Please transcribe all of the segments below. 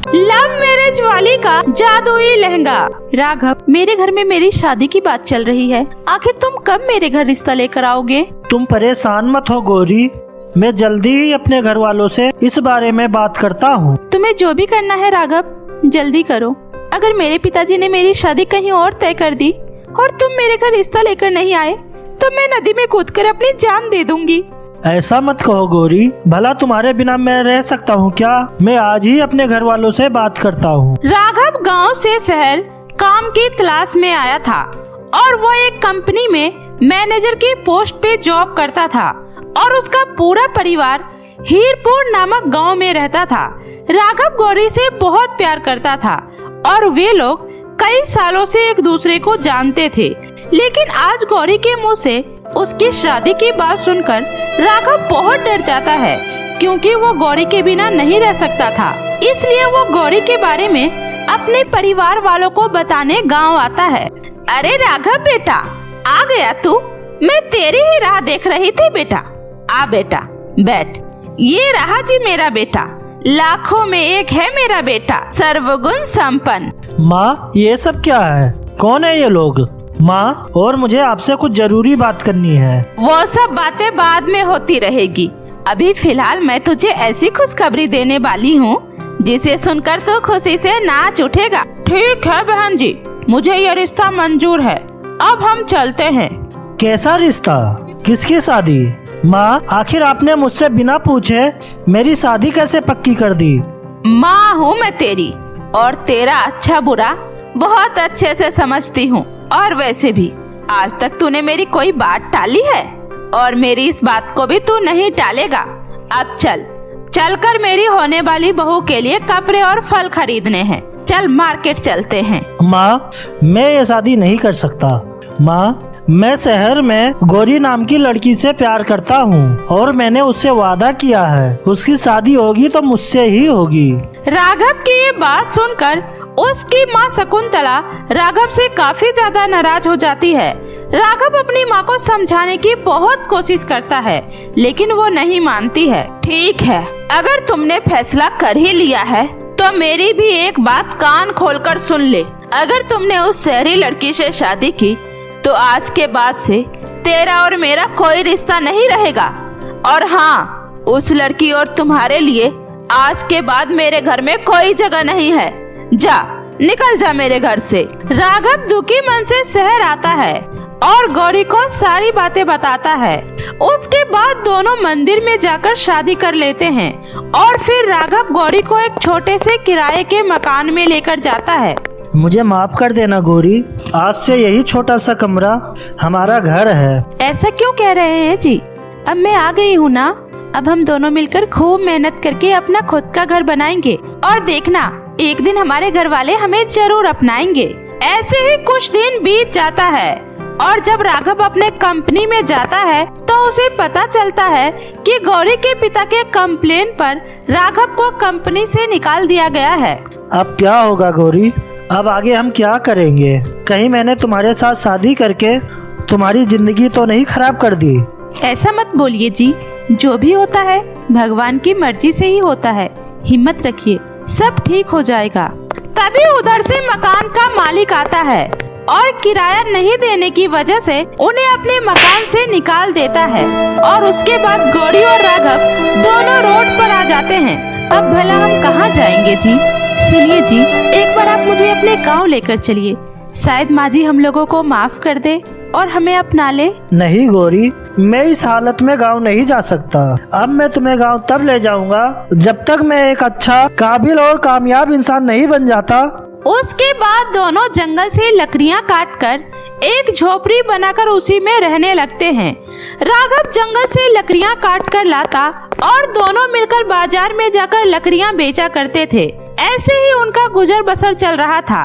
Love marriage वाली का जादुई लहंगा। राघव, मेरे घर में मेरी शादी की बात चल रही है, आखिर तुम कब मेरे घर रिश्ता लेकर आओगे? तुम परेशान मत हो गौरी, मैं जल्दी ही अपने घर वालों से इस बारे में बात करता हूँ। तुम्हें जो भी करना है राघव जल्दी करो। अगर मेरे पिताजी ने मेरी शादी कहीं और तय कर दी और तुम मेरे घर रिश्ता लेकर नहीं आए तो मैं नदी में कूदकर अपनी जान दे दूंगी। ऐसा मत कहो गौरी, भला तुम्हारे बिना मैं रह सकता हूँ क्या? मैं आज ही अपने घर वालों से बात करता हूँ। राघव गांव से शहर काम की तलाश में आया था और वो एक कंपनी में मैनेजर की पोस्ट पे जॉब करता था और उसका पूरा परिवार हीरपुर नामक गांव में रहता था। राघव गौरी से बहुत प्यार करता था और वे लोग कई सालों से एक दूसरे को जानते थे, लेकिन आज गौरी के मुंह से उसकी शादी की बात सुनकर राघव बहुत डर जाता है, क्योंकि वो गौरी के बिना नहीं रह सकता था। इसलिए वो गौरी के बारे में अपने परिवार वालों को बताने गांव आता है। अरे राघव बेटा, आ गया तू? मैं तेरी ही राह देख रही थी बेटा। आ बेटा बैठ। ये रहा जी मेरा बेटा, लाखों में एक है मेरा बेटा, सर्वगुण संपन्न। माँ, ये सब क्या है? कौन है ये लोग? माँ, और मुझे आपसे कुछ जरूरी बात करनी है। वो सब बातें बाद में होती रहेगी, अभी फिलहाल मैं तुझे ऐसी खुशखबरी देने वाली हूँ जिसे सुनकर तो खुशी से नाच उठेगा। ठीक है बहन जी, मुझे ये रिश्ता मंजूर है, अब हम चलते हैं। कैसा रिश्ता? किसकी शादी? माँ, आखिर आपने मुझसे बिना पूछे मेरी शादी कैसे पक्की कर दी? माँ हूँ मैं तेरी और तेरा अच्छा बुरा बहुत अच्छे से समझती हूँ। और वैसे भी आज तक तूने मेरी कोई बात टाली है और मेरी इस बात को भी तू नहीं टालेगा। अब चलकर मेरी होने वाली बहू के लिए कपड़े और फल खरीदने हैं। चल मार्केट चलते हैं। माँ, मैं ये शादी नहीं कर सकता। माँ, मैं शहर में गौरी नाम की लड़की से प्यार करता हूँ और मैंने उससे वादा किया है, उसकी शादी होगी तो मुझसे ही होगी। राघव की ये बात सुनकर उसकी माँ शकुंतला राघव से काफी ज्यादा नाराज हो जाती है। राघव अपनी माँ को समझाने की बहुत कोशिश करता है, लेकिन वो नहीं मानती है। ठीक है, अगर तुमने फैसला कर ही लिया है तो मेरी भी एक बात कान खोलकर सुन ले। अगर तुमने उस शहरी लड़की से शादी की तो आज के बाद से तेरा और मेरा कोई रिश्ता नहीं रहेगा। और हाँ, उस लड़की और तुम्हारे लिए आज के बाद मेरे घर में कोई जगह नहीं है। जा, निकल जा मेरे घर से। राघव दुखी मन से शहर आता है और गौरी को सारी बातें बताता है। उसके बाद दोनों मंदिर में जाकर शादी कर लेते हैं और फिर राघव गौरी को एक छोटे से किराए के मकान में लेकर जाता है। मुझे माफ कर देना गौरी, आज से यही छोटा सा कमरा हमारा घर है। ऐसा क्यों कह रहे हैं जी? अब मैं आ गई हूँ ना, अब हम दोनों मिलकर खूब मेहनत करके अपना खुद का घर बनाएंगे और देखना एक दिन हमारे घर वाले हमें जरूर अपनाएंगे। ऐसे ही कुछ दिन बीत जाता है और जब राघव अपने कंपनी में जाता है तो उसे पता चलता है कि गौरी के पिता के कंप्लेन पर राघव को कंपनी से निकाल दिया गया है। अब क्या होगा गौरी? अब आगे हम क्या करेंगे? कहीं मैंने तुम्हारे साथ शादी करके तुम्हारी जिंदगी तो नहीं खराब कर दी? ऐसा मत बोलिए जी, जो भी होता है भगवान की मर्जी से ही होता है। हिम्मत रखिए, सब ठीक हो जाएगा। तभी उधर से मकान का मालिक आता है और किराया नहीं देने की वजह से उन्हें अपने मकान से निकाल देता है और उसके बाद गौरी और राघव दोनों रोड पर आ जाते हैं। अब भला हम कहाँ जाएंगे जी? सुनिए जी, एक बार आप मुझे अपने गांव लेकर चलिए, शायद माँ जी हम लोगों को माफ कर दे और हमें अपना ले। नहीं गौरी, मैं इस हालत में गांव नहीं जा सकता। अब मैं तुम्हें गांव तब ले जाऊंगा जब तक मैं एक अच्छा, काबिल और कामयाब इंसान नहीं बन जाता। उसके बाद दोनों जंगल से लकड़ियां काटकर एक झोपड़ी बनाकर उसी में रहने लगते हैं। राघव जंगल से लकड़ियां काटकर लाता और दोनों मिलकर बाजार में जाकर लकड़ियां बेचा करते थे। ऐसे ही उनका गुजर बसर चल रहा था।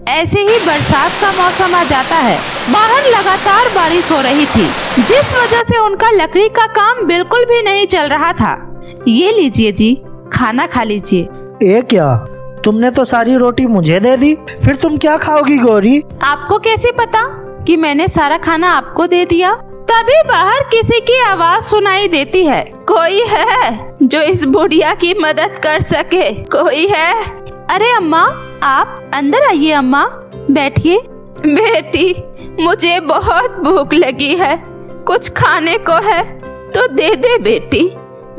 ऐसे ही बरसात का मौसम आ जाता है। बाहर लगातार बारिश हो रही थी, जिस वजह से उनका लकड़ी का काम बिल्कुल भी नहीं चल रहा था। ये लीजिए जी, खाना खा लीजिए। ये क्या? तुमने तो सारी रोटी मुझे दे दी, फिर तुम क्या खाओगी गौरी? आपको कैसे पता कि मैंने सारा खाना आपको दे दिया? तभी बाहर किसी की आवाज सुनाई देती है। कोई है जो इस बुढ़िया की मदद कर सके? कोई है? अरे अम्मा, आप अंदर आइए अम्मा, बैठिए। बेटी, मुझे बहुत भूख लगी है, कुछ खाने को है तो दे दे बेटी,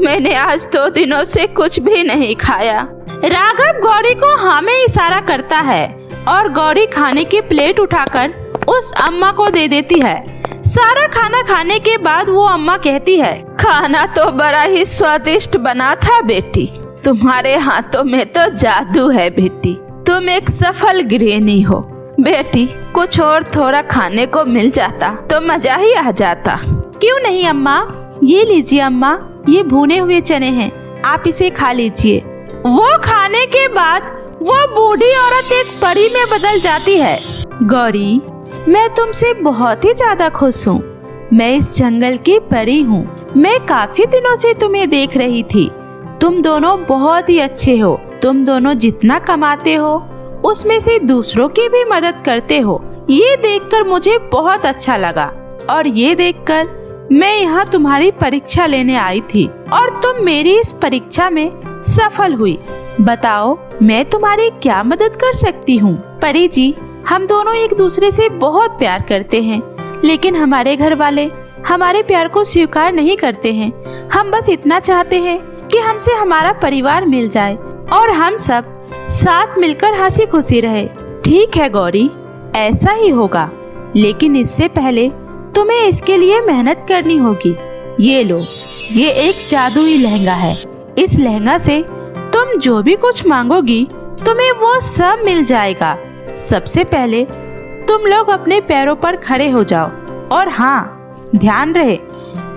मैंने आज 2 दिनों से कुछ भी नहीं खाया। राघव गौरी को हाँ में इशारा करता है और गौरी खाने की प्लेट उठाकर उस अम्मा को दे देती है। सारा खाना खाने के बाद वो अम्मा कहती है, खाना तो बड़ा ही स्वादिष्ट बना था बेटी, तुम्हारे हाथों में तो जादू है बेटी, तुम एक सफल गृहिणी हो। बेटी, कुछ और थोड़ा खाने को मिल जाता तो मजा ही आ जाता। क्यों नहीं अम्मा, ये लीजिए अम्मा, ये भुने हुए चने हैं, आप इसे खा लीजिए। वो खाने के बाद वो बूढ़ी औरत एक परी में बदल जाती है। गौरी, मैं तुमसे बहुत ही ज्यादा खुश हूँ, मैं इस जंगल की परी हूँ। मैं काफी दिनों से तुम्हें देख रही थी, तुम दोनों बहुत ही अच्छे हो। तुम दोनों जितना कमाते हो उसमें से दूसरों की भी मदद करते हो। ये देखकर मुझे बहुत अच्छा लगा और ये देखकर मैं यहाँ तुम्हारी परीक्षा लेने आई थी और तुम मेरी इस परीक्षा में सफल हुई। बताओ मैं तुम्हारी क्या मदद कर सकती हूँ? परी जी, हम दोनों एक दूसरे से बहुत प्यार करते हैं, लेकिन हमारे घर वाले हमारे प्यार को स्वीकार नहीं करते हैं। हम बस इतना चाहते हैं कि हमसे हमारा परिवार मिल जाए और हम सब साथ मिलकर हंसी खुशी रहे। ठीक है गौरी, ऐसा ही होगा, लेकिन इससे पहले तुम्हें इसके लिए मेहनत करनी होगी। ये लो, ये एक जादुई लहंगा है। इस लहंगा से तुम जो भी कुछ मांगोगी तुम्हें वो सब मिल जाएगा। सबसे पहले तुम लोग अपने पैरों पर खड़े हो जाओ और हाँ, ध्यान रहे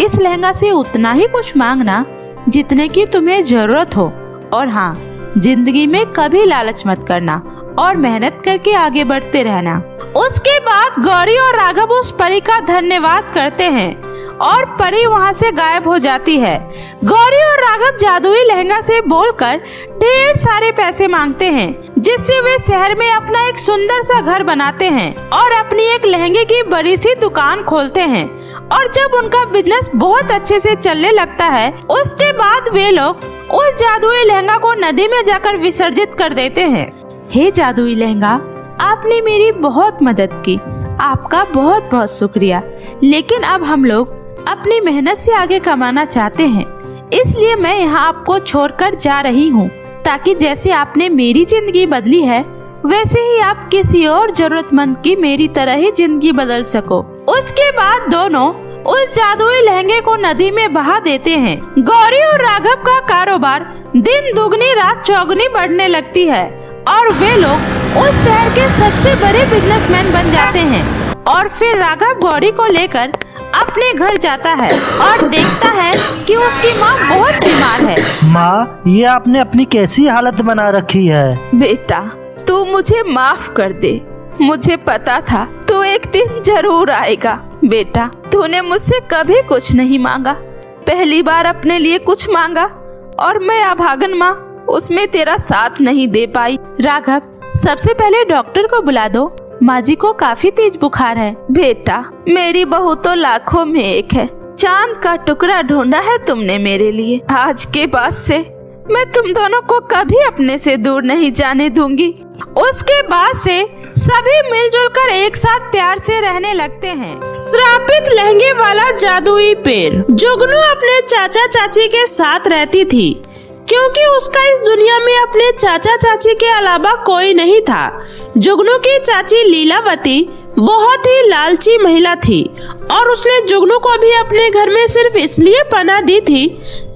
इस लहंगा से उतना ही कुछ मांगना जितने की तुम्हें जरूरत हो। और हाँ, जिंदगी में कभी लालच मत करना और मेहनत करके आगे बढ़ते रहना। उसके बाद गौरी और राघव उस परी का धन्यवाद करते हैं और परी वहाँ से गायब हो जाती है। गौरी और राघव जादुई लहंगा से बोलकर ढेर सारे पैसे मांगते हैं, जिससे वे शहर में अपना एक सुंदर सा घर बनाते हैं और अपनी एक लहंगे की बड़ी सी दुकान खोलते हैं। और जब उनका बिजनेस बहुत अच्छे से चलने लगता है, उसके बाद वे लोग उस जादुई लहंगा को नदी में जाकर विसर्जित कर देते हैं। हे जादुई लहंगा, आपने मेरी बहुत मदद की, आपका बहुत बहुत शुक्रिया। लेकिन अब हम लोग अपनी मेहनत से आगे कमाना चाहते हैं, इसलिए मैं यहाँ आपको छोड़कर जा रही हूँ, ताकि जैसे आपने मेरी जिंदगी बदली है वैसे ही आप किसी और जरूरतमंद की मेरी तरह ही जिंदगी बदल सको। उसके बाद दोनों उस जादुई लहंगे को नदी में बहा देते हैं। गौरी और राघव का कारोबार दिन दुगनी रात चौगुनी बढ़ने लगती है और वे लोग उस शहर के सबसे बड़े बिजनेसमैन बन जाते हैं। और फिर राघव गौरी को लेकर अपने घर जाता है और देखता है कि उसकी माँ बहुत बीमार है। माँ, ये आपने अपनी कैसी हालत बना रखी है? बेटा, तू मुझे माफ कर दे, मुझे पता था तू एक दिन जरूर आएगा। बेटा, तूने मुझसे कभी कुछ नहीं मांगा, पहली बार अपने लिए कुछ मांगा और मैं अभागन माँ उसमें तेरा साथ नहीं दे पाई। राघव, सबसे पहले डॉक्टर को बुला दो, माँ जी को काफी तेज बुखार है। बेटा, मेरी बहू तो लाखों में एक है, चांद का टुकड़ा ढूंढा है तुमने मेरे लिए। आज के बाद से मैं तुम दोनों को कभी अपने से दूर नहीं जाने दूंगी। उसके बाद से सभी मिलजुल कर एक साथ प्यार से रहने लगते हैं। श्रापित लहंगे वाला जादुई पेड़। जुगनू अपने चाचा चाची के साथ रहती थी, क्योंकि उसका इस दुनिया में अपने चाचा चाची के अलावा कोई नहीं था। जुगनू की चाची लीलावती बहुत ही लालची महिला थी और उसने जुगनू को भी अपने घर में सिर्फ इसलिए पनाह दी थी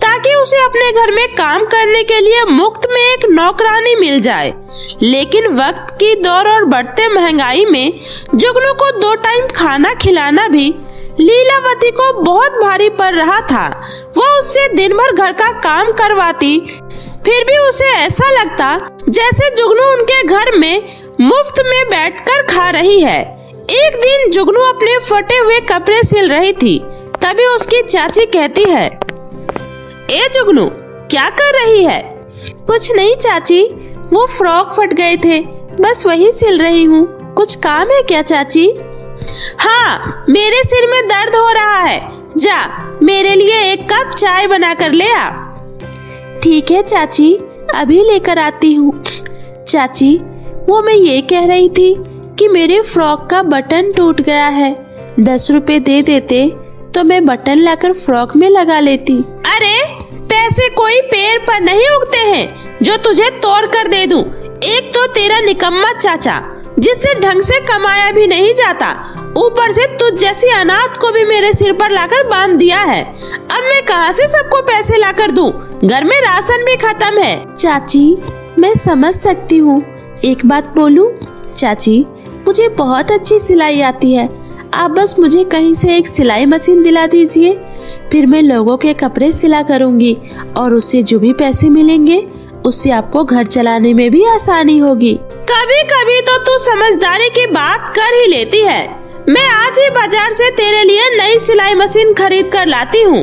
ताकि उसे अपने घर में काम करने के लिए मुफ्त में एक नौकरानी मिल जाए। लेकिन वक्त की दौर और बढ़ते महंगाई में जुगनू को 2 टाइम खाना खिलाना भी लीलावती को बहुत भारी पड़ रहा था। वो उससे दिन भर घर का काम करवाती, फिर भी उसे ऐसा लगता जैसे जुगनू उनके घर में मुफ्त में बैठकर खा रही है। एक दिन जुगनू अपने फटे हुए कपड़े सिल रही थी, तभी उसकी चाची कहती है, ए जुगनू, क्या कर रही है? कुछ नहीं चाची, वो फ्रॉक फट गए थे, बस वही सिल रही हूँ। कुछ काम है क्या चाची? हाँ, मेरे सिर में दर्द हो रहा है, जा मेरे लिए 1 कप चाय बना कर ले आ। ठीक है चाची, अभी लेकर आती हूँ। चाची, वो मैं ये कह रही थी कि मेरे फ्रॉक का बटन टूट गया है। 10 रुपए दे देते तो मैं बटन लाकर फ्रॉक में लगा लेती। अरे पैसे कोई पेड़ पर नहीं उगते हैं जो तुझे तोड़ कर दे दूं। एक तो तेरा निकम्मा चाचा जिससे ढंग से कमाया भी नहीं जाता, ऊपर से तुझ जैसी अनाथ को भी मेरे सिर पर लाकर बांध दिया है। अब मैं कहां से सबको पैसे लाकर दूं? घर में राशन भी खत्म है। चाची, मैं समझ सकती हूँ। एक बात बोलूं? चाची, मुझे बहुत अच्छी सिलाई आती है। आप बस मुझे कहीं से एक सिलाई मशीन दिला दीजिए, फिर मैं लोगों के कपड़े सिला करूंगी और उससे जो भी पैसे मिलेंगे उससे आपको घर चलाने में भी आसानी होगी। कभी कभी तो तू समझदारी की बात कर ही लेती है। मैं आज ही बाजार से तेरे लिए नई सिलाई मशीन खरीद कर लाती हूँ,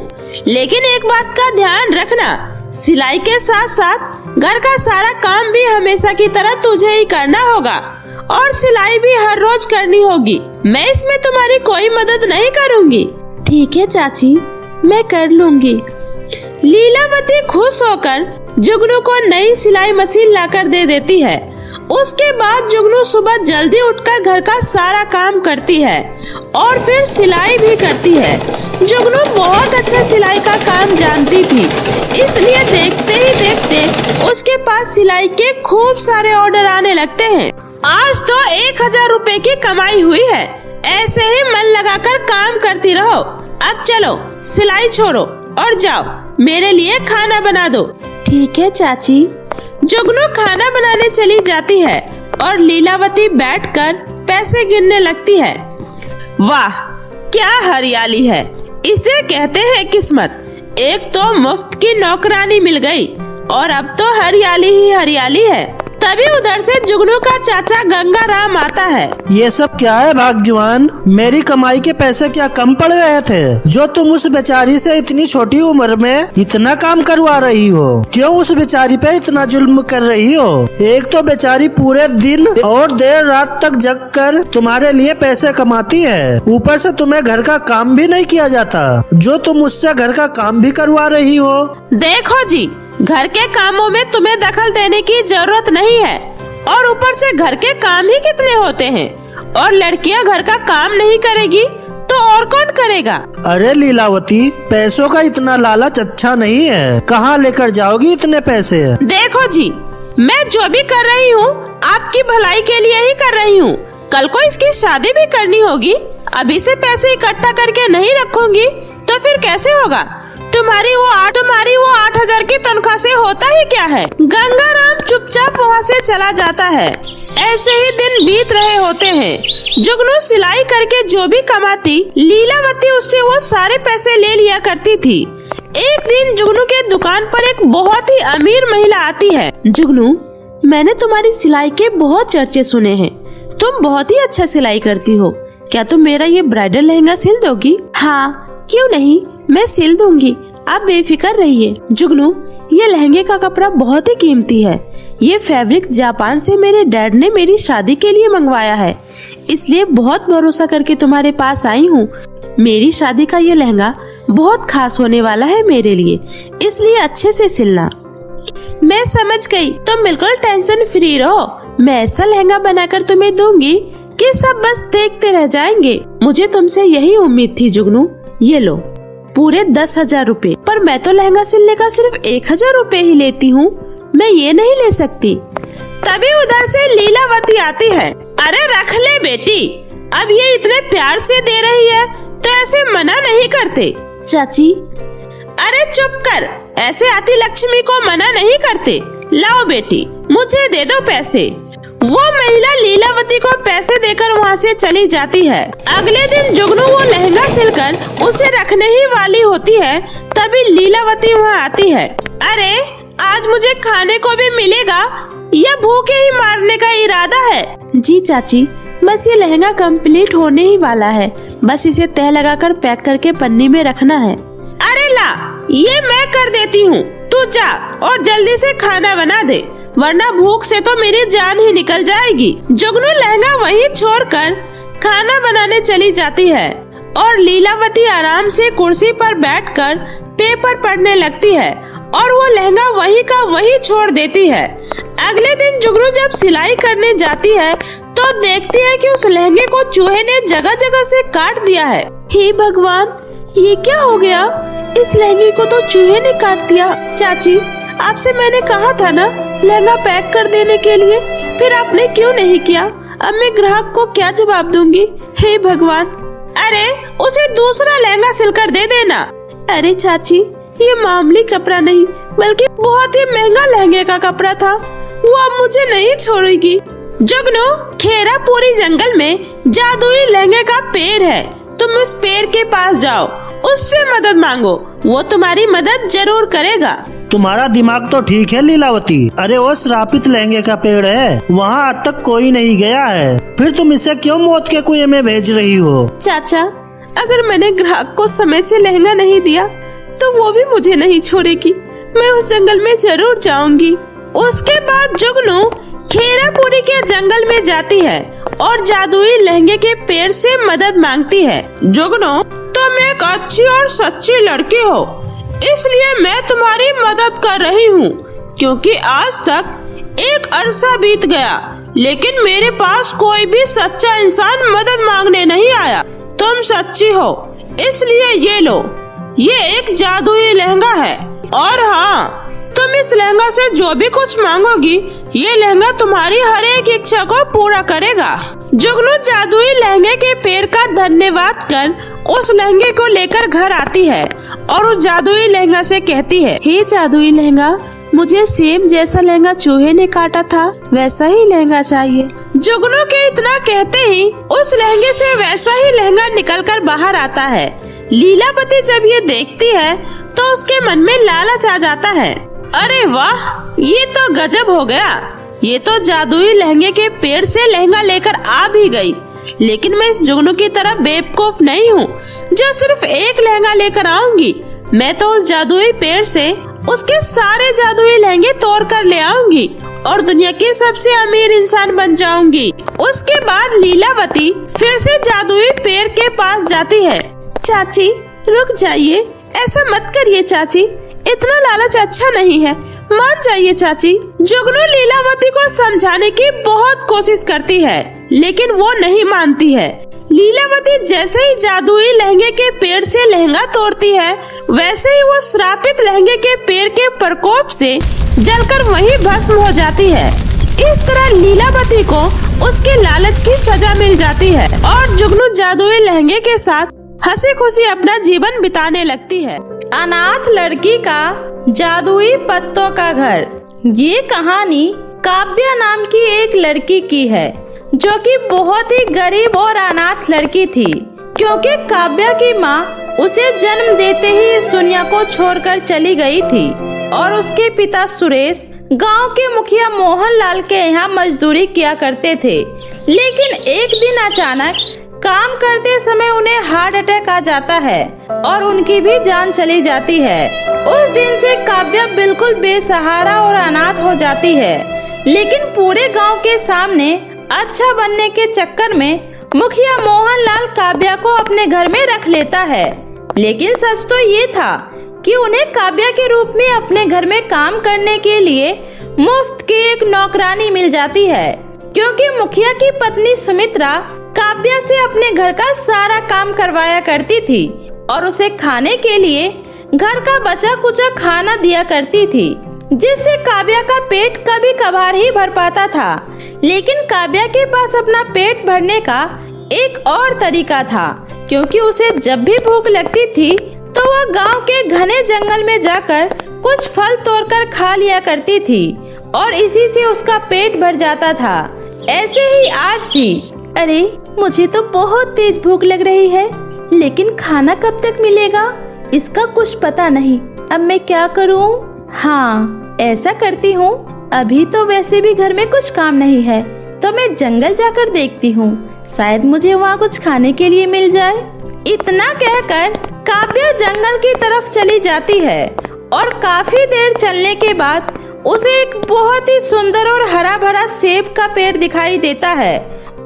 लेकिन एक बात का ध्यान रखना, सिलाई के साथ साथ घर का सारा काम भी हमेशा की तरह तुझे ही करना होगा और सिलाई भी हर रोज करनी होगी। मैं इसमें तुम्हारी कोई मदद नहीं करूँगी। ठीक है चाची, मैं कर लूँगी। लीलावती खुश होकर जुगनू को नई सिलाई मशीन लाकर दे देती है। उसके बाद जुगनू सुबह जल्दी उठकर घर का सारा काम करती है और फिर सिलाई भी करती है। जुगनू बहुत अच्छा सिलाई का काम जानती थी, इसलिए देखते ही देखते उसके पास सिलाई के खूब सारे ऑर्डर आने लगते हैं। आज तो 1000 रुपए की कमाई हुई है। ऐसे ही मन लगाकर काम करती रहो। अब चलो सिलाई छोड़ो और जाओ मेरे लिए खाना बना दो। ठीक है चाची। जुगनू खाना बनाने चली जाती है और लीलावती बैठकर पैसे गिनने लगती है। वाह, क्या हरियाली है, इसे कहते हैं किस्मत। एक तो मुफ्त की नौकरानी मिल गई और अब तो हरियाली ही हरियाली है। तभी उधर से जुगनू का चाचा गंगाराम आता है। ये सब क्या है भाग्यवान? मेरी कमाई के पैसे क्या कम पड़ रहे थे जो तुम उस बेचारी से इतनी छोटी उम्र में इतना काम करवा रही हो? क्यों उस बेचारी पे इतना जुल्म कर रही हो? एक तो बेचारी पूरे दिन और देर रात तक जग कर तुम्हारे लिए पैसे कमाती है, ऊपर से तुम्हें घर का काम भी नहीं किया जाता जो तुम उससे घर का काम भी करवा रही हो। देखो जी, घर के कामों में तुम्हें दखल देने की जरूरत नहीं है और ऊपर से घर के काम ही कितने होते हैं, और लड़कियां घर का काम नहीं करेगी तो और कौन करेगा? अरे लीलावती, पैसों का इतना लालच अच्छा नहीं है। कहाँ लेकर जाओगी इतने पैसे? देखो जी, मैं जो भी कर रही हूँ आपकी भलाई के लिए ही कर रही हूँ। कल को इसकी शादी भी करनी होगी। अभी से पैसे इकट्ठा करके नहीं रखूंगी तो फिर कैसे होगा? तुम्हारी वो 8000 की तनख्वाह से होता ही क्या है? गंगाराम चुपचाप वहाँ से चला जाता है। ऐसे ही दिन बीत रहे होते हैं। जुगनू सिलाई करके जो भी कमाती, लीलावती उससे वो सारे पैसे ले लिया करती थी। एक दिन जुगनू के दुकान पर एक बहुत ही अमीर महिला आती है। जुगनू, मैंने तुम्हारी सिलाई के बहुत चर्चे सुने हैं। तुम बहुत ही अच्छा सिलाई करती हो। क्या तुम मेरा ये ब्राइडल लहंगा सिल दोगी? हाँ, क्यों नहीं, मैं सिल दूंगी, आप बेफिक्र रहिए। जुगनू, ये लहंगे का कपड़ा बहुत ही कीमती है। ये फैब्रिक जापान से मेरे डैड ने मेरी शादी के लिए मंगवाया है, इसलिए बहुत भरोसा करके तुम्हारे पास आई हूँ। मेरी शादी का ये लहंगा बहुत खास होने वाला है मेरे लिए, इसलिए अच्छे से सिलना। मैं समझ गई, तुम बिल्कुल टेंशन फ्री रहो। मैं ऐसा लहंगा बनाकर तुम्हें दूंगी कि सब बस देखते रह जाएंगे। मुझे तुमसे यही उम्मीद थी जुगनू। ये लो पूरे 10,000 रुपए, पर मैं तो लहंगा सिलने का सिर्फ 1000 रुपए ही लेती हूँ, मैं ये नहीं ले सकती। तभी उधर से लीलावती आती है। अरे रख ले बेटी, अब ये इतने प्यार से दे रही है तो ऐसे मना नहीं करते। चाची, अरे चुप कर, ऐसे आती लक्ष्मी को मना नहीं करते। लाओ बेटी, मुझे दे दो पैसे। वो महिला लीलावती को पैसे देकर वहाँ से चली जाती है। अगले दिन जुगनू वो लहंगा सिलकर उसे रखने ही वाली होती है, तभी लीलावती वहाँ आती है। अरे आज मुझे खाने को भी मिलेगा या भूखे ही मारने का इरादा है? जी चाची, बस ये लहंगा कंप्लीट होने ही वाला है, बस इसे तह लगाकर पैक करके पन्नी में रखना है। अरे ला, ये मैं कर देती हूँ, तू जा और जल्दी से खाना बना दे, वरना भूख से तो मेरी जान ही निकल जाएगी। जुगनू लहंगा वहीं छोड़कर खाना बनाने चली जाती है और लीलावती आराम से कुर्सी पर बैठकर पेपर पढ़ने लगती है और वो लहंगा वहीं का वहीं छोड़ देती है। अगले दिन जुगनू जब सिलाई करने जाती है तो देखती है कि उस लहंगे को चूहे ने जगह जगह से काट दिया है। हे भगवान, ये क्या हो गया? इस लहंगे को तो चूहे ने काट दिया। चाची, आपसे मैंने कहा था ना लहंगा पैक कर देने के लिए, फिर आपने क्यों नहीं किया? अब मैं ग्राहक को क्या जवाब दूंगी? हे भगवान। अरे उसे दूसरा लहंगा सिलकर दे देना। अरे चाची, ये मामूली कपड़ा नहीं बल्कि बहुत ही महंगा लहंगे का कपड़ा था, वो अब मुझे नहीं छोड़ेगी। जुगनू, खेरापुरी जंगल में जादुई लहंगे का पेड़ है, तुम उस पेड़ के पास जाओ, उससे मदद मांगो, वो तुम्हारी मदद जरूर करेगा। तुम्हारा दिमाग तो ठीक है लीलावती। अरे वो श्रापित लहंगे का पेड़ है, वहाँ आज तक कोई नहीं गया है, फिर तुम इसे क्यों मौत के कुएं में भेज रही हो? चाचा, अगर मैंने ग्राहक को समय से लहंगा नहीं दिया तो वो भी मुझे नहीं छोड़ेगी। मैं उस जंगल में जरूर जाऊंगी। उसके बाद जुगनू खेरापुरी के जंगल में जाती है और जादुई लहंगे के पेड़ से मदद मांगती है। जुगनू, तुम एक अच्छी और सच्ची लड़की हो, इसलिए मैं तुम्हारी मदद कर रही हूँ, क्योंकि आज तक एक अरसा बीत गया लेकिन मेरे पास कोई भी सच्चा इंसान मदद मांगने नहीं आया। तुम सच्ची हो, इसलिए ये लो, ये एक जादुई लहंगा है, और हाँ, तुम इस लहंगा से जो भी कुछ मांगोगी ये लहंगा तुम्हारी हर एक इच्छा को पूरा करेगा। जुगनू जादुई लहंगे के पेड़ का धन्यवाद कर उस लहंगे को लेकर घर आती है और उस जादुई लहंगा से कहती है, हे जादुई लहंगा, मुझे सेम जैसा लहंगा चूहे ने काटा था वैसा ही लहंगा चाहिए। जुगनू के इतना कहते ही उस लहंगे से वैसा ही लहंगा निकलकर बाहर आता है। लीलावती जब ये देखती है तो उसके मन में लालच आ जाता है। अरे वाह, ये तो गजब हो गया, ये तो जादुई लहंगे के पेड़ से लहंगा लेकर आ भी गई। लेकिन मैं इस जुगनू की तरह बेवकूफ नहीं हूँ जो सिर्फ एक लहंगा लेकर आऊंगी। मैं तो उस जादुई पेड़ से उसके सारे जादुई लहंगे तोड़ कर ले आऊंगी और दुनिया की सबसे अमीर इंसान बन जाऊंगी। उसके बाद लीलावती फिर से जादुई पेड़ के पास जाती है। चाची, रुक जाइए, ऐसा मत करिए चाची, इतना लालच अच्छा नहीं है, मान जाइए चाची। जुगनू लीलावती को समझाने की बहुत कोशिश करती है लेकिन वो नहीं मानती है। लीलावती जैसे ही जादुई लहंगे के पेड़ से लहंगा तोड़ती है वैसे ही वो श्रापित लहंगे के पेड़ के प्रकोप से जलकर वहीं भस्म हो जाती है। इस तरह लीलावती को उसके लालच की सजा मिल जाती है और जुगनू जादुई लहंगे के साथ हंसी खुशी अपना जीवन बिताने लगती है। अनाथ लड़की का जादुई पत्तों का घर। ये कहानी काव्या नाम की एक लड़की की है जो कि बहुत ही गरीब और अनाथ लड़की थी, क्योंकि काव्या की माँ उसे जन्म देते ही इस दुनिया को छोड़कर चली गई थी और उसके पिता सुरेश गांव के मुखिया मोहनलाल के यहाँ मजदूरी किया करते थे। लेकिन एक दिन अचानक काम करते समय उन्हें हार्ट अटैक आ जाता है और उनकी भी जान चली जाती है। उस दिन से काव्या बिल्कुल बेसहारा और अनाथ हो जाती है। लेकिन पूरे गांव के सामने अच्छा बनने के चक्कर में मुखिया मोहनलाल काव्या को अपने घर में रख लेता है। लेकिन सच तो ये था कि उन्हें काव्या के रूप में अपने घर में काम करने के लिए मुफ्त की एक नौकरानी मिल जाती है, क्योंकि मुखिया की पत्नी सुमित्रा काव्या से अपने घर का सारा काम करवाया करती थी और उसे खाने के लिए घर का बचा कुचा खाना दिया करती थी, जिससे काव्या का पेट कभी कभार ही भर पाता था। लेकिन काव्या के पास अपना पेट भरने का एक और तरीका था, क्योंकि उसे जब भी भूख लगती थी तो वह गांव के घने जंगल में जाकर कुछ फल तोड़कर खा लिया करती थी और इसी से उसका पेट भर जाता था। ऐसे ही आज भी। अरे, मुझे तो बहुत तेज भूख लग रही है, लेकिन खाना कब तक मिलेगा इसका कुछ पता नहीं। अब मैं क्या करूं? हाँ, ऐसा करती हूँ, अभी तो वैसे भी घर में कुछ काम नहीं है तो मैं जंगल जाकर देखती हूँ, शायद मुझे वहाँ कुछ खाने के लिए मिल जाए। इतना कहकर काव्या जंगल की तरफ चली जाती है और काफी देर चलने के बाद उसे एक बहुत ही सुंदर और हरा भरा सेब का पेड़ दिखाई देता है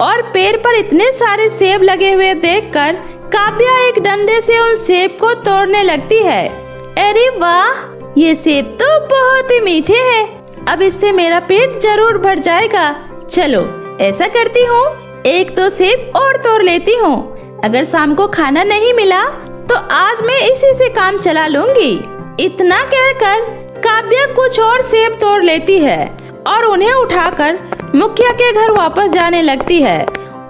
और पेड़ पर इतने सारे सेब लगे हुए देखकर काव्या एक डंडे से उन सेब को तोड़ने लगती है। अरे वाह, ये सेब तो बहुत ही मीठे हैं, अब इससे मेरा पेट जरूर भर जाएगा। चलो ऐसा करती हूँ, एक दो सेब और तोड़ लेती हूँ। अगर शाम को खाना नहीं मिला तो आज मैं इसी से काम चला लूंगी। इतना कहकर काव्या कुछ और सेब तोड़ लेती है और उन्हें उठाकर मुखिया के घर वापस जाने लगती है।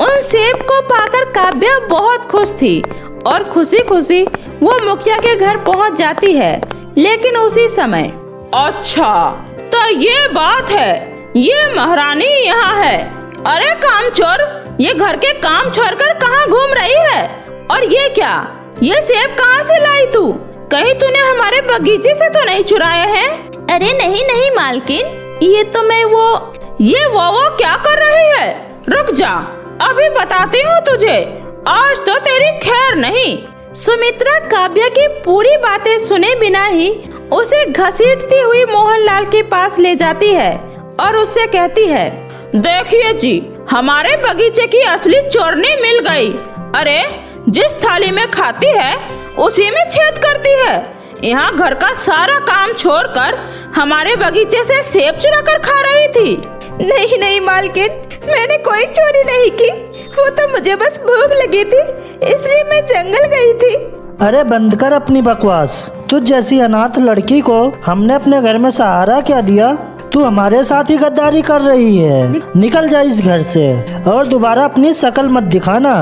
उन सेब को पाकर काव्या बहुत खुश थी और खुशी खुशी वो मुखिया के घर पहुंच जाती है। लेकिन उसी समय, अच्छा तो ये बात है, ये महारानी यहाँ है। अरे कामचोर, ये घर के काम छोड़कर कहाँ घूम रही है? और ये क्या, ये सेब कहाँ से लाई तू? कहीं तूने हमारे बगीचे से तो नहीं चुराए हैं? अरे नहीं नहीं मालकिन, ये तो मैं वो क्या कर रही है? रुक जा, अभी बताती हूँ तुझे, आज तो तेरी खैर नहीं। सुमित्रा काव्या की पूरी बातें सुने बिना ही उसे घसीटती हुई मोहनलाल के पास ले जाती है और उससे कहती है, देखिए जी, हमारे बगीचे की असली चोरनी मिल गई। अरे जिस थाली में खाती है उसी में छेद करती है। यहाँ घर का सारा काम छोड़कर हमारे बगीचे से सेब चुरा कर खा रही थी। नहीं नहीं मालकिन, मैंने कोई चोरी नहीं की, वो तो मुझे बस भूख लगी थी इसलिए मैं जंगल गई थी। अरे बंद कर अपनी बकवास। तुझ जैसी अनाथ लड़की को हमने अपने घर में सहारा क्या दिया? तू हमारे साथ ही गद्दारी कर रही है। निकल जा इस घर से और दोबारा अपनी शकल मत दिखाना।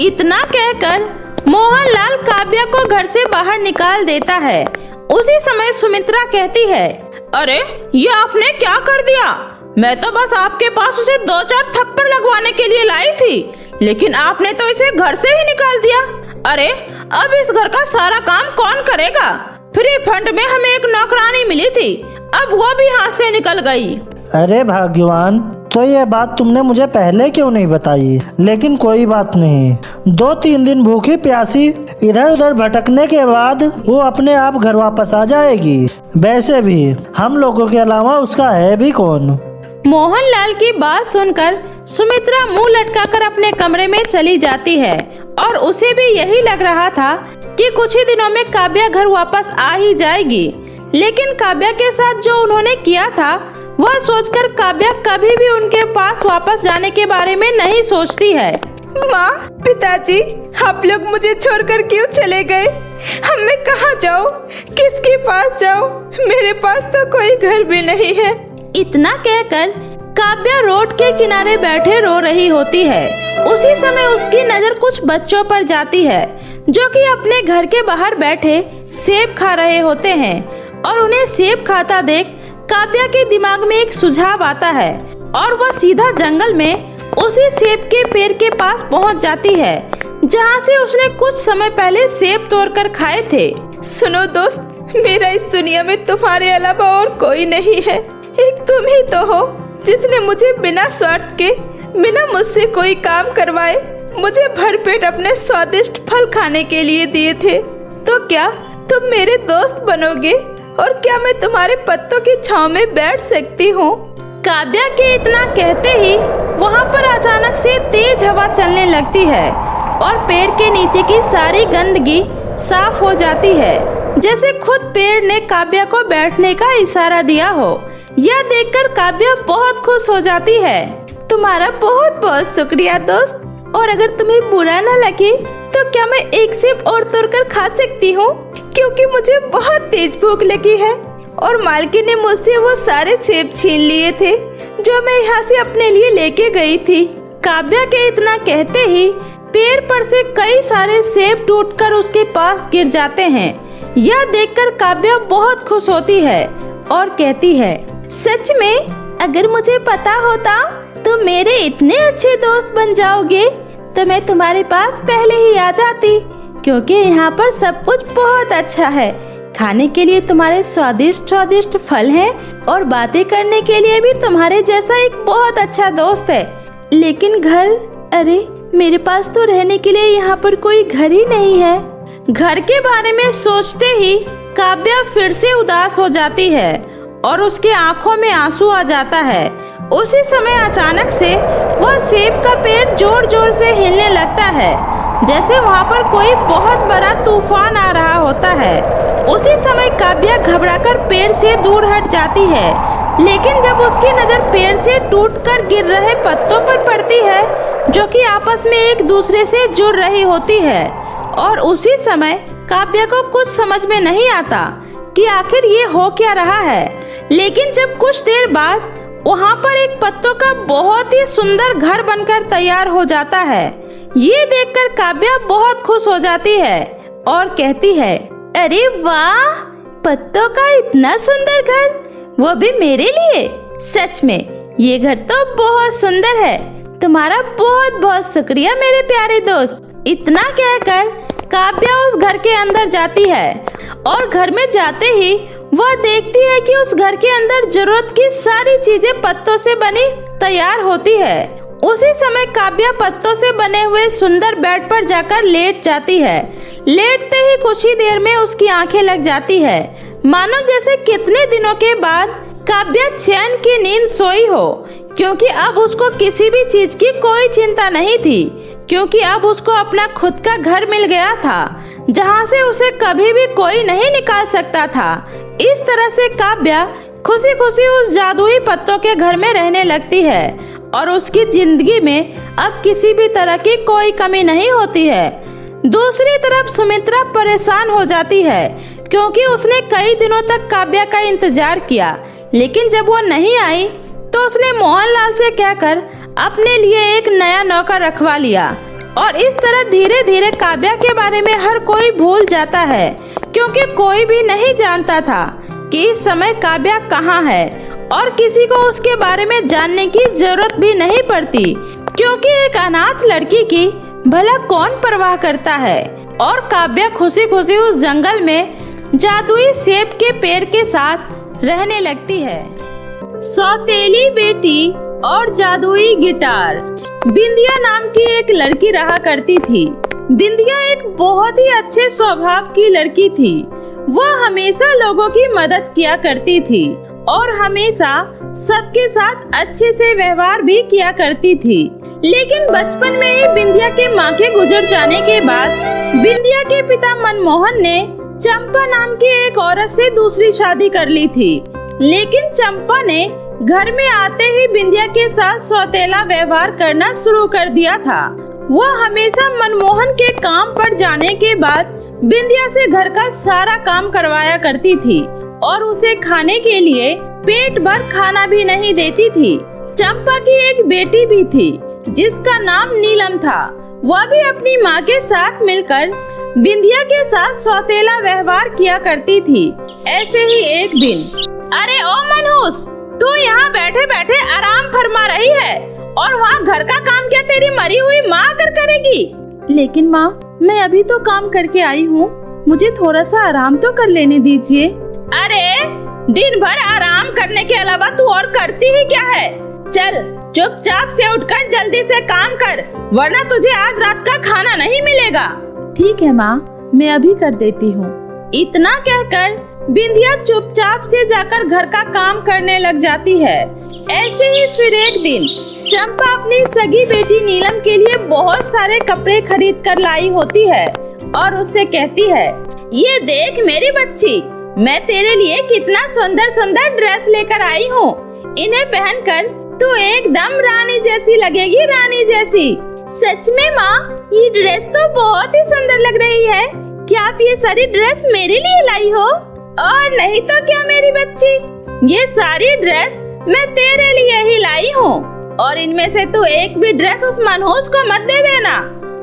इतना कहकर मोहनलाल काव्या को घर से बाहर निकाल देता है। उसी समय सुमित्रा कहती है, अरे ये आपने क्या कर दिया? मैं तो बस आपके पास उसे 2-4 थप्पड़ लगवाने के लिए लाई थी, लेकिन आपने तो इसे घर से ही निकाल दिया। अरे अब इस घर का सारा काम कौन करेगा? फ्री फंड में हमें एक नौकरानी मिली थी, अब वो भी हाथ से निकल गई। अरे भाग्यवान, तो ये बात तुमने मुझे पहले क्यों नहीं बताई? लेकिन कोई बात नहीं, 2-3 दिन भूखी प्यासी इधर उधर भटकने के बाद वो अपने आप घर वापस आ जाएगी। वैसे भी हम लोगों के अलावा उसका है भी कौन? मोहनलाल की बात सुनकर सुमित्रा मुंह लटकाकर अपने कमरे में चली जाती है और उसे भी यही लग रहा था कि कुछ ही दिनों में काव्या घर वापस आ ही जाएगी। लेकिन काव्या के साथ जो उन्होंने किया था वह सोचकर काव्या कभी भी उनके पास वापस जाने के बारे में नहीं सोचती है। माँ, पिताजी, आप लोग मुझे छोड़कर क्यों चले गए? अब मैं कहाँ जाऊँ, किसके पास जाऊँ? मेरे पास तो कोई घर भी नहीं है। इतना कहकर काव्या रोड के किनारे बैठे रो रही होती है। उसी समय उसकी नजर कुछ बच्चों पर जाती है जो कि अपने घर के बाहर बैठे सेब खा रहे होते हैं और उन्हें सेब खाता देख काव्या के दिमाग में एक सुझाव आता है और वह सीधा जंगल में उसी सेब के पेड़ के पास पहुंच जाती है जहां से उसने कुछ समय पहले सेब तोड़कर खाए थे। सुनो दोस्त, मेरा इस दुनिया में तुम्हारे अलावा और कोई नहीं है। एक तुम ही तो हो जिसने मुझे बिना स्वार्थ के, बिना मुझसे कोई काम करवाए मुझे भरपेट अपने स्वादिष्ट फल खाने के लिए दिए थे। तो क्या तुम मेरे दोस्त बनोगे? और क्या मैं तुम्हारे पत्तों की छांव में बैठ सकती हूँ? काव्या के इतना कहते ही वहाँ पर अचानक से तेज हवा चलने लगती है और पेड़ के नीचे की सारी गंदगी साफ हो जाती है, जैसे खुद पेड़ ने काव्या को बैठने का इशारा दिया हो। यह देखकर काव्या बहुत खुश हो जाती है। तुम्हारा बहुत बहुत शुक्रिया दोस्त, और अगर तुम्हें बुरा न लगे तो क्या मैं एक सेब और तोड़कर खा सकती हूँ? क्योंकि मुझे बहुत तेज भूख लगी है और मालकिन ने मुझसे वो सारे सेब छीन लिए थे जो मैं यहाँ से अपने लिए लेके गई थी। काव्या के इतना कहते ही पेड़ पर से कई सारे सेब टूटकर उसके पास गिर जाते हैं। यह देखकर काव्या बहुत खुश होती है और कहती है, सच में अगर मुझे पता होता तो मेरे इतने अच्छे दोस्त बन जाओगे तो मैं तुम्हारे पास पहले ही आ जाती, क्योंकि यहाँ पर सब कुछ बहुत अच्छा है। खाने के लिए तुम्हारे स्वादिष्ट स्वादिष्ट फल हैं और बातें करने के लिए भी तुम्हारे जैसा एक बहुत अच्छा दोस्त है। लेकिन घर, अरे मेरे पास तो रहने के लिए यहाँ पर कोई घर ही नहीं है। घर के बारे में सोचते ही काव्या फिर से उदास हो जाती है और उसके आंखों में आंसू आ जाता है। उसी समय अचानक से वह सेब का पेड़ जोर जोर से हिलने लगता है, जैसे वहाँ पर कोई बहुत बड़ा तूफान आ रहा होता है। उसी समय काव्या घबराकर पेड़ से दूर हट जाती है लेकिन जब उसकी नजर पेड़ से टूटकर गिर रहे पत्तों पर पड़ती है जो कि आपस में एक दूसरे से जुड़ रही होती है, और उसी समय काव्या को कुछ समझ में नहीं आता कि आखिर ये हो क्या रहा है। लेकिन जब कुछ देर बाद वहाँ पर एक पत्तों का बहुत ही सुंदर घर बनकर तैयार हो जाता है, ये देखकर काव्या बहुत खुश हो जाती है और कहती है, अरे वाह, पत्तों का इतना सुंदर घर, वो भी मेरे लिए। सच में ये घर तो बहुत सुंदर है। तुम्हारा बहुत बहुत शुक्रिया मेरे प्यारे दोस्त। इतना कहकर काव्या उस घर के अंदर जाती है और घर में जाते ही वह देखती है कि उस घर के अंदर जरूरत की सारी चीजें पत्तों से बनी तैयार होती है। उसी समय काव्या पत्तों से बने हुए सुंदर बेड पर जाकर लेट जाती है। लेटते ही कुछ ही देर में उसकी आंखें लग जाती है, मानो जैसे कितने दिनों के बाद काव्या चैन की नींद सोई हो, क्योंकि अब उसको किसी भी चीज की कोई चिंता नहीं थी, क्योंकि अब उसको अपना खुद का घर मिल गया था जहाँ से उसे कभी भी कोई नहीं निकाल सकता था। इस तरह से काव्या खुशी खुशी उस जादुई पत्तों के घर में रहने लगती है और उसकी जिंदगी में अब किसी भी तरह की कोई कमी नहीं होती है। दूसरी तरफ सुमित्रा परेशान हो जाती है, क्योंकि उसने कई दिनों तक काव्या का इंतजार किया, लेकिन जब वो नहीं आई तो उसने मोहनलाल से कहकर अपने लिए एक नया नौकर रखवा लिया। और इस तरह धीरे धीरे काव्या के बारे में हर कोई भूल जाता है, क्योंकि कोई भी नहीं जानता था कि इस समय काव्या कहाँ है, और किसी को उसके बारे में जानने की जरूरत भी नहीं पड़ती, क्योंकि एक अनाथ लड़की की भला कौन परवाह करता है। और काव्या खुशी खुशी उस जंगल में जादुई सेब के पेड़ के साथ रहने लगती है। सौतेली बेटी और जादुई गिटार। बिंदिया नाम की एक लड़की रहा करती थी। बिंदिया एक बहुत ही अच्छे स्वभाव की लड़की थी। वह हमेशा लोगों की मदद किया करती थी और हमेशा सबके साथ अच्छे से व्यवहार भी किया करती थी। लेकिन बचपन में ही बिंदिया के माँ के गुजर जाने के बाद बिंदिया के पिता मनमोहन ने चंपा नाम की एक औरत से दूसरी शादी कर ली थी। लेकिन चंपा ने घर में आते ही बिंदिया के साथ सौतेला व्यवहार करना शुरू कर दिया था। वह हमेशा मनमोहन के काम पर जाने के बाद बिंदिया से घर का सारा काम करवाया करती थी और उसे खाने के लिए पेट भर खाना भी नहीं देती थी। चंपा की एक बेटी भी थी जिसका नाम नीलम था। वह भी अपनी माँ के साथ मिलकर बिंदिया के साथ सौतेला व्यवहार किया करती थी। ऐसे ही एक दिन, अरे ओ मनहूस, तू यहाँ बैठे बैठे आराम फरमा रही है और वहाँ घर का काम क्या तेरी मरी हुई माँ आकर करेगी? लेकिन माँ, मैं अभी तो काम करके आई हूँ, मुझे थोड़ा सा आराम तो कर लेने दीजिए। अरे दिन भर आराम करने के अलावा तू और करती ही क्या है? चल चुपचाप से उठकर जल्दी से काम कर, वरना तुझे आज रात का खाना नहीं मिलेगा। ठीक है माँ, मैं अभी कर देती हूँ। इतना कहकर बिंदिया चुपचाप से जाकर घर का काम करने लग जाती है। ऐसे ही फिर एक दिन चंपा अपनी सगी बेटी नीलम के लिए बहुत सारे कपड़े खरीद कर लाई होती है और उससे कहती है, ये देख मेरी बच्ची, मैं तेरे लिए कितना सुंदर सुंदर ड्रेस लेकर आई हूँ। इन्हें पहनकर तू एकदम रानी जैसी लगेगी, रानी जैसी। सच में माँ, ये ड्रेस तो बहुत ही सुंदर लग रही है। क्या आप ये सारी ड्रेस मेरे लिए लाई हो? और नहीं तो क्या मेरी बच्ची, ये सारी ड्रेस मैं तेरे लिए ही लाई हूँ और इनमें से तू एक भी ड्रेस उस मनहूस को मत दे देना।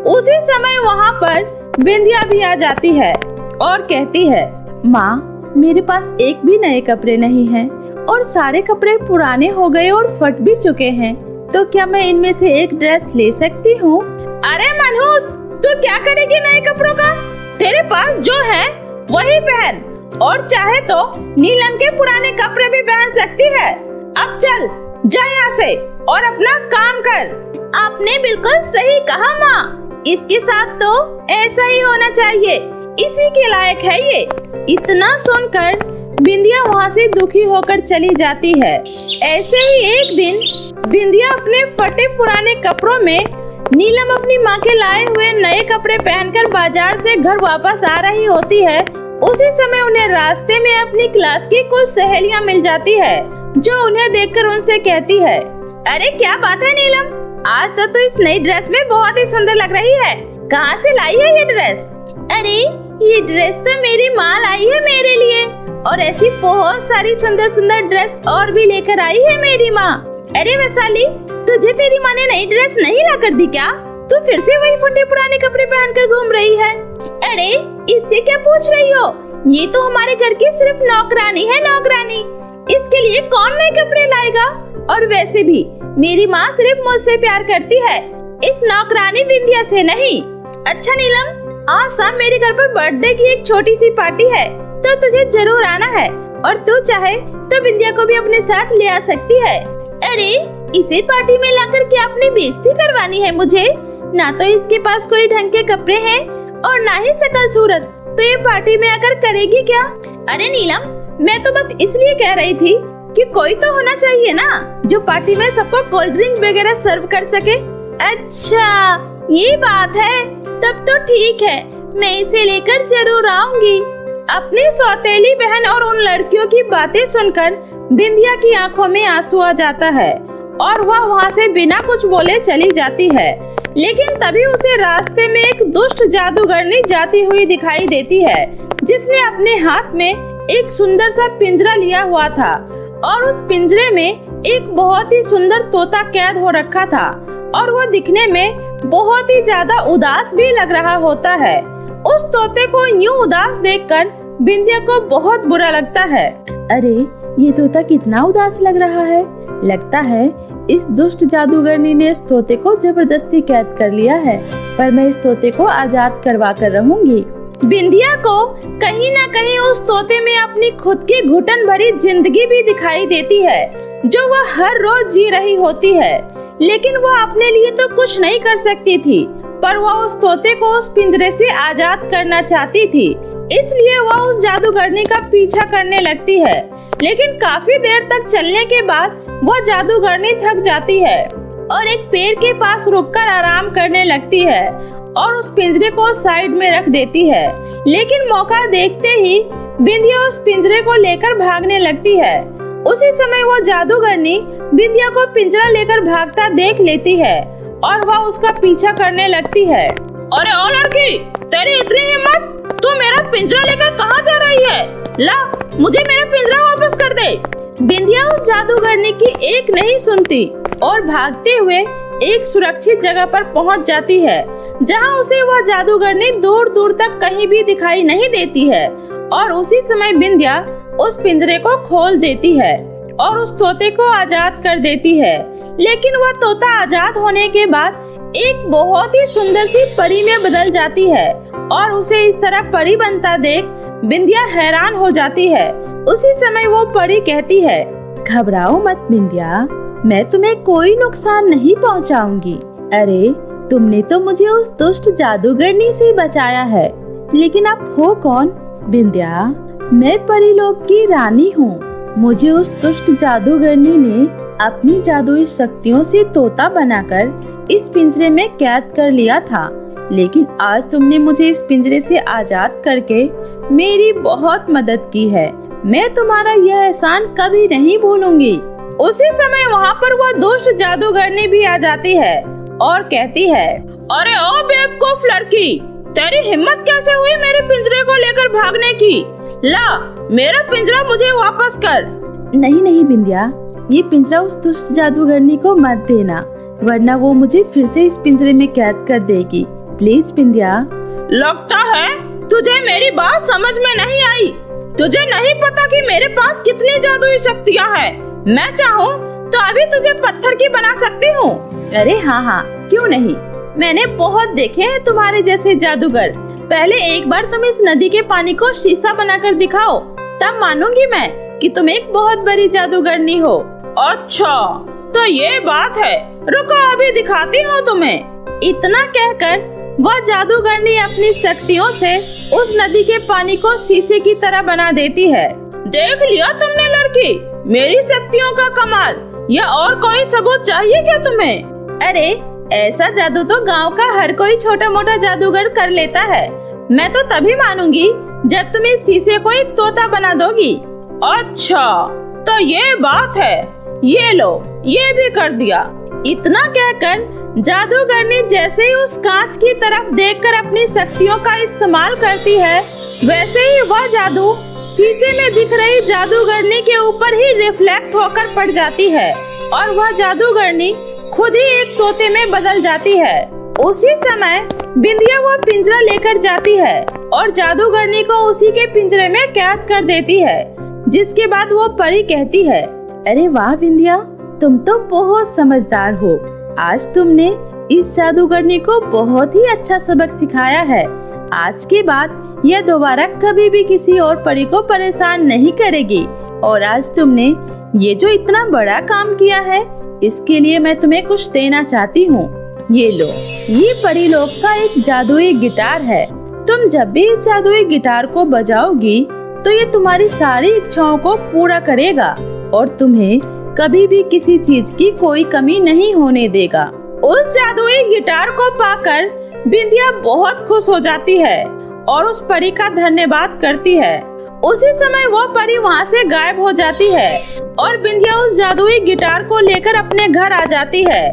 उसी समय वहाँ पर बिंदिया भी आ जाती है और कहती है, माँ, मेरे पास एक भी नए कपड़े नहीं हैं और सारे कपड़े पुराने हो गए और फट भी चुके हैं, तो क्या मैं इनमें से एक ड्रेस ले सकती हूँ? अरे मनहूस, तू क्या करेगी नए कपड़ों का? तेरे पास जो है वही पहन, और चाहे तो नीलम के पुराने कपड़े भी पहन सकती है। अब चल जा यहाँ से और अपना काम कर। आपने बिल्कुल सही कहा माँ, इसके साथ तो ऐसा ही होना चाहिए, इसी के लायक है ये। इतना सुनकर बिंदिया वहाँ से दुखी होकर चली जाती है। ऐसे ही एक दिन बिंदिया अपने फटे पुराने कपड़ों में नीलम अपनी माँ के लाए हुए नए कपड़े पहनकर बाजार से घर वापस आ रही होती है। उसी समय उन्हें रास्ते में अपनी क्लास की कुछ सहेलियाँ मिल जाती है। जो उन्हें देखकर उनसे कहती है, अरे क्या बात है नीलम, आज तो तू इस नई ड्रेस में बहुत ही सुंदर लग रही है। कहाँ से लाई है ये ड्रेस? अरे ये ड्रेस तो मेरी माँ लाई है मेरे लिए, और ऐसी बहुत सारी सुंदर सुंदर ड्रेस और भी लेकर आई है मेरी माँ। अरे वैशाली, तुझे तेरी माँ ने नई ड्रेस नहीं ला कर दी क्या? तू फिर से वही फटे पुराने कपड़े पहनकर घूम रही है। अरे इससे क्या पूछ रही हो? ये तो हमारे घर की सिर्फ नौकरानी है, नौकरानी। इसके लिए कौन नए कपड़े लाएगा? और वैसे भी मेरी माँ सिर्फ मुझसे प्यार करती है, इस नौकरानी बिंदिया से नहीं। अच्छा नीलम, आज शाम मेरे घर पर बर्थडे की एक छोटी सी पार्टी है, तो तुझे जरूर आना है, और तू चाहे तो बिंदिया को भी अपने साथ ले आ सकती है। अरे इसे पार्टी में लाकर क्या अपनी बेइज्जती करवानी है मुझे? ना तो इसके पास कोई ढंग के कपड़े हैं और ना ही शकल सूरत, तो ये पार्टी में आकर करेगी क्या? अरे नीलम, मैं तो बस इसलिए कह रही थी कि कोई तो होना चाहिए ना जो पार्टी में सबको कोल्ड ड्रिंक वगैरह सर्व कर सके। अच्छा ये बात है, तब तो ठीक है, मैं इसे लेकर जरूर आऊंगी। अपनी सौतेली बहन और उन लड़कियों की बातें सुनकर बिंदिया की आंखों में आंसू आ जाता है और वह वहाँ से बिना कुछ बोले चली जाती है। लेकिन तभी उसे रास्ते में एक दुष्ट जादूगरनी जाती हुई दिखाई देती है, जिसने अपने हाथ में एक सुंदर सा पिंजरा लिया हुआ था और उस पिंजरे में एक बहुत ही सुंदर तोता कैद हो रखा था, और वह दिखने में बहुत ही ज्यादा उदास भी लग रहा होता है। उस तोते को यूं उदास देखकर बिंदिया को बहुत बुरा लगता है। अरे ये तोता कितना उदास लग रहा है, लगता है इस दुष्ट जादूगरनी ने इस तोते को जबरदस्ती कैद कर लिया है, पर मैं इस तोते को आजाद करवा कर रहूंगी। बिंदिया को कहीं न कहीं उस तोते में अपनी खुद की घुटन भरी जिंदगी भी दिखाई देती है, जो वह हर रोज जी रही होती है। लेकिन वह अपने लिए तो कुछ नहीं कर सकती थी, पर वह उस तोते को उस पिंजरे से आजाद करना चाहती थी। इसलिए वह उस जादूगरनी का पीछा करने लगती है। लेकिन काफी देर तक चलने के बाद वह जादूगरनी थक जाती है और एक पेड़ के पास रुककर आराम करने लगती है और उस पिंजरे को साइड में रख देती है। लेकिन मौका देखते ही बिंदिया उस पिंजरे को लेकर भागने लगती है। उसी समय वो जादूगरनी बिंदिया को पिंजरा लेकर भागता देख लेती है और वह उसका पीछा करने लगती है। अरे ओ लड़की, तेरी इतनी हिम्मत, तू मेरा पिंजरा लेकर कहाँ जा रही है? ला, मुझे मेरा पिंजरा वापस कर दे। बिंदिया उस जादूगरनी की एक नहीं सुनती और भागते हुए एक सुरक्षित जगह पर पहुंच जाती है, जहां उसे वह जादूगरनी दूर दूर तक कहीं भी दिखाई नहीं देती है। और उसी समय बिंदिया उस पिंजरे को खोल देती है और उस तोते को आजाद कर देती है। लेकिन वह तोता आजाद होने के बाद एक बहुत ही सुंदर सी परी में बदल जाती है और उसे इस तरह परी बनता देख बिंदिया हैरान हो जाती है। उसी समय वो परी कहती है, घबराओ मत बिंदिया, मैं तुम्हें कोई नुकसान नहीं पहुंचाऊंगी। अरे तुमने तो मुझे उस दुष्ट जादूगरनी से बचाया है, लेकिन आप हो कौन? बिंदिया, मैं परीलोक की रानी हूँ। मुझे उस दुष्ट जादूगरनी ने अपनी जादुई शक्तियों से तोता बनाकर इस पिंजरे में कैद कर लिया था, लेकिन आज तुमने मुझे इस पिंजरे से आजाद करके मेरी बहुत मदद की है। मैं तुम्हारा यह एहसान कभी नहीं भूलूंगी। उसी समय वहाँ पर वह दुष्ट जादूगरनी भी आ जाती है और कहती है, अरे ओ बेवकूफ लड़की, तेरी हिम्मत कैसे हुई मेरे पिंजरे को लेकर भागने की? ला, मेरा पिंजरा मुझे वापस कर। नहीं बिंदिया, ये पिंजरा उस दुष्ट जादूगरनी को मत देना, वरना वो मुझे फिर से इस पिंजरे में कैद कर देगी। प्लीज बिंदिया। लगता है तुझे मेरी बात समझ में नहीं आई। तुझे नहीं पता कि मेरे पास कितनी जादुई शक्तियाँ हैं। मैं चाहूँ तो अभी तुझे पत्थर की बना सकती हूँ। अरे हाँ, क्यों नहीं, मैंने बहुत देखे हैं तुम्हारे जैसे जादूगर। पहले एक बार तुम इस नदी के पानी को शीशा बनाकर दिखाओ, तब मानूंगी मैं कि तुम एक बहुत बड़ी जादूगरनी हो। अच्छा, तो ये बात है, रुको अभी दिखाती हूँ तुम्हें। इतना कहकर वह जादूगरनी अपनी शक्तियों से उस नदी के पानी को शीशे की तरह बना देती है। देख लिया तुमने लड़की, मेरी शक्तियों का कमाल। या और कोई सबूत चाहिए क्या तुम्हें? अरे ऐसा जादू तो गांव का हर कोई छोटा मोटा जादूगर कर लेता है। मैं तो तभी मानूंगी जब तुम इस शीशे को एक तोता बना दोगी। अच्छा, तो ये बात है, ये लो, ये भी कर दिया। इतना कहकर जादूगरनी जैसे ही उस कांच की तरफ देखकर अपनी शक्तियों का इस्तेमाल करती है, वैसे ही वह जादू शीशे में दिख रही जादूगरनी के ऊपर ही रिफ्लेक्ट होकर पड़ जाती है और वह जादूगरनी खुद ही एक तोते में बदल जाती है। उसी समय बिंदिया वो पिंजरा लेकर जाती है और जादूगरनी को उसी के पिंजरे में कैद कर देती है। जिसके बाद वो परी कहती है, अरे वाह बिंदिया, तुम तो बहुत समझदार हो। आज तुमने इस जादूगरनी को बहुत ही अच्छा सबक सिखाया है। आज के बाद यह दोबारा कभी भी किसी और परी को परेशान नहीं करेगी। और आज तुमने ये जो इतना बड़ा काम किया है, इसके लिए मैं तुम्हें कुछ देना चाहती हूँ। ये लो, ये परी लोग का एक जादुई गिटार है। तुम जब भी इस जादुई गिटार को बजाओगी तो ये तुम्हारी सारी इच्छाओं को पूरा करेगा और तुम्हें कभी भी किसी चीज की कोई कमी नहीं होने देगा। उस जादुई गिटार को पाकर बिंदिया बहुत खुश हो जाती है और उस परी का धन्यवाद करती है। उसी समय वो परी वहाँ से गायब हो जाती है और बिंदिया उस जादुई गिटार को लेकर अपने घर आ जाती है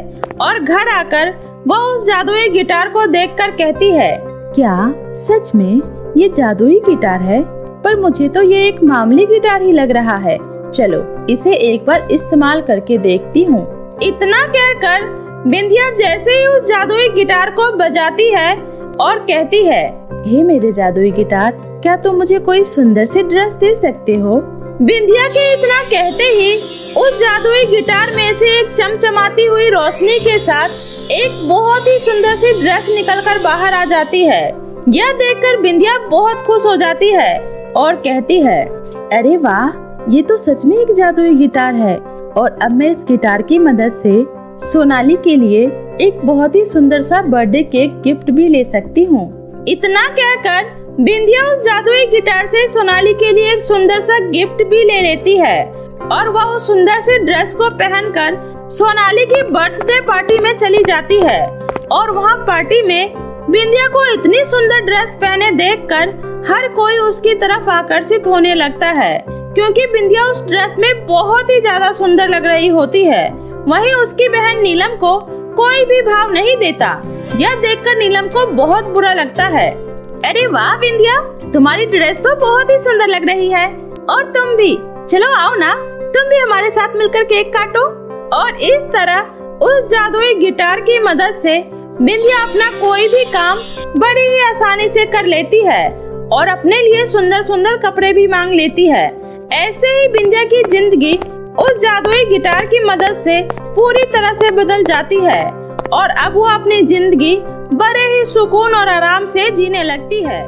और घर आकर वह उस जादुई गिटार को देखकर कहती है, क्या सच में ये जादुई गिटार है? पर मुझे तो ये एक मामूली गिटार ही लग रहा है। चलो इसे एक बार इस्तेमाल करके देखती हूँ। इतना कहकर बिंदिया जैसे ही उस जादुई गिटार को बजाती है और कहती है, हे मेरे जादुई गिटार, क्या तुम मुझे कोई सुंदर सी ड्रेस दे सकते हो? बिंदिया के इतना कहते ही उस जादुई गिटार में से एक चमचमाती हुई रोशनी के साथ एक बहुत ही सुंदर सी ड्रेस निकलकर बाहर आ जाती है। यह देखकर बिंदिया बहुत खुश हो जाती है और कहती है, अरे वाह, ये तो सच में एक जादुई गिटार है और अब मैं इस गिटार की मदद से सोनाली के लिए एक बहुत ही सुंदर सा बर्थडे केक गिफ्ट भी ले सकती हूँ। इतना कहकर बिंदिया उस जादुई गिटार से सोनाली के लिए एक सुंदर सा गिफ्ट भी ले लेती है और वह उस सुंदर सी ड्रेस को पहनकर सोनाली की बर्थडे पार्टी में चली जाती है। और वहाँ पार्टी में बिंदिया को इतनी सुंदर ड्रेस पहने देखकर हर कोई उसकी तरफ आकर्षित होने लगता है, क्योंकि बिंदिया उस ड्रेस में बहुत ही ज्यादा सुंदर लग रही होती है। वहीं उसकी बहन नीलम को कोई भी भाव नहीं देता। यह देखकर नीलम को बहुत बुरा लगता है। अरे वाह बिंदिया, तुम्हारी ड्रेस तो बहुत ही सुंदर लग रही है और तुम भी, चलो आओ ना, तुम भी हमारे साथ मिलकर केक काटो। और इस तरह उस जादुई गिटार की मदद से बिंदिया अपना कोई भी काम बड़ी ही आसानी से कर लेती है और अपने लिए सुंदर सुंदर कपड़े भी मांग लेती है। ऐसे ही बिंदिया की जिंदगी उस जादुई गिटार की मदद से पूरी तरह से बदल जाती है और अब वो अपनी जिंदगी बड़े ही सुकून और आराम से जीने लगती है।